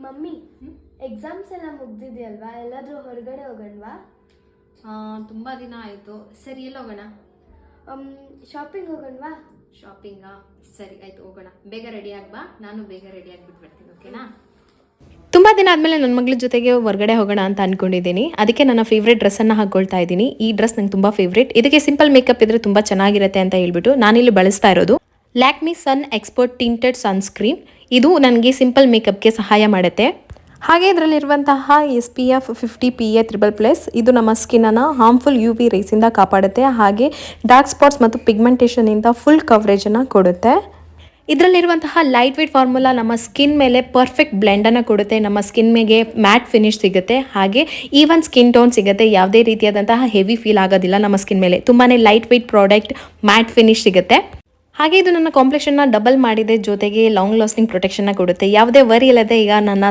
Mummy exams ಎಲ್ಲ ಮುಗ್ದಿದೆಯಲ್ವಾ, ಎಲ್ಲಾದರೂ ಹೊರಗಡೆ ಹೋಗೋಣವಾ? ತುಂಬ ದಿನ ಆಯಿತು. ಸರಿ, ಎಲ್ಲಿ ಹೋಗೋಣ? ಶಾಪಿಂಗ್ ಹೋಗೋಣವಾ? ಶಾಪಿಂಗಾ? ಸರಿ ಆಯಿತು, ಹೋಗೋಣ. ಬೇಗ ರೆಡಿ ಆಗ್ಬಾ, ನಾನು ಬೇಗ ರೆಡಿ ಆಗಿಬಿಟ್ಟು ಬರ್ತೀನಿ. ಓಕೆನಾ? ತುಂಬ ದಿನ ಆದಮೇಲೆ ನನ್ನ ಮಗಳ ಜೊತೆಗೆ ಹೊರಗಡೆ ಹೋಗೋಣ ಅಂತ ಅಂದ್ಕೊಂಡಿದ್ದೀನಿ. ಅದಕ್ಕೆ ನನ್ನ ಫೇವ್ರೇಟ್ ಡ್ರೆಸ್ಸನ್ನು ಹಾಕ್ಕೊಳ್ತಾ ಇದ್ದೀನಿ. ಈ ಡ್ರೆಸ್ ನಂಗೆ ತುಂಬ ಫೇವ್ರೇಟ್. ಇದಕ್ಕೆ ಸಿಂಪಲ್ ಮೇಕಪ್ ಇದ್ದರೆ ತುಂಬ ಚೆನ್ನಾಗಿರುತ್ತೆ ಅಂತ ಹೇಳ್ಬಿಟ್ಟು ನಾನಿಲ್ಲಿ ಬಳಸ್ತಾ ಇರೋದು ಲ್ಯಾಕ್ಮಿ ಸನ್ ಎಕ್ಸ್ಪರ್ಟ್ ಟಿಂಟೆಡ್ ಸನ್ಸ್ಕ್ರೀನ್. ಇದು ನನಗೆ ಸಿಂಪಲ್ ಮೇಕಪ್ಗೆ ಸಹಾಯ ಮಾಡುತ್ತೆ. ಹಾಗೆ ಇದರಲ್ಲಿರುವಂತಹ SPF 50 PA ++, ಇದು ನಮ್ಮ ಸ್ಕಿನ್ನನ್ನು ಹಾರ್ಮ್ಫುಲ್ UV ರೇಸಿಂದ ಕಾಪಾಡುತ್ತೆ. ಹಾಗೆ ಡಾರ್ಕ್ ಸ್ಪಾಟ್ಸ್ ಮತ್ತು ಪಿಗ್ಮೆಂಟೇಷನಿಂದ ಫುಲ್ ಕವರೇಜನ್ನು ಕೊಡುತ್ತೆ. ಇದರಲ್ಲಿರುವಂತಹ ಲೈಟ್ ವೇಟ್ ಫಾರ್ಮುಲಾ ನಮ್ಮ ಸ್ಕಿನ್ ಮೇಲೆ ಪರ್ಫೆಕ್ಟ್ ಬ್ಲೆಂಡನ್ನು ಕೊಡುತ್ತೆ. ನಮ್ಮ ಸ್ಕಿನ್ ಮೇಲೆ ಮ್ಯಾಟ್ ಫಿನಿಶ್ ಸಿಗುತ್ತೆ. ಹಾಗೆ ಈವನ್ ಸ್ಕಿನ್ ಟೋನ್ ಸಿಗುತ್ತೆ. ಯಾವುದೇ ರೀತಿಯಾದಂತಹ ಹೆವಿ ಫೀಲ್ ಆಗೋದಿಲ್ಲ ನಮ್ಮ ಸ್ಕಿನ್ ಮೇಲೆ. ತುಂಬಾ light weight product, mat finish ಸಿಗುತ್ತೆ. ಹಾಗೆ ಇದು ನನ್ನ ಕಾಂಪ್ಲೆಕ್ಷನ್ನ ಡಬಲ್ ಮಾಡಿದೆ, ಜೊತೆಗೆ ಲಾಂಗ್ ಲಾಸ್ಟಿಂಗ್ ಪ್ರೊಟೆಕ್ಷನ್ನ ಕೊಡುತ್ತೆ. ಯಾವುದೇ ವರಿ ಇಲ್ಲದೆ ಈಗ ನನ್ನ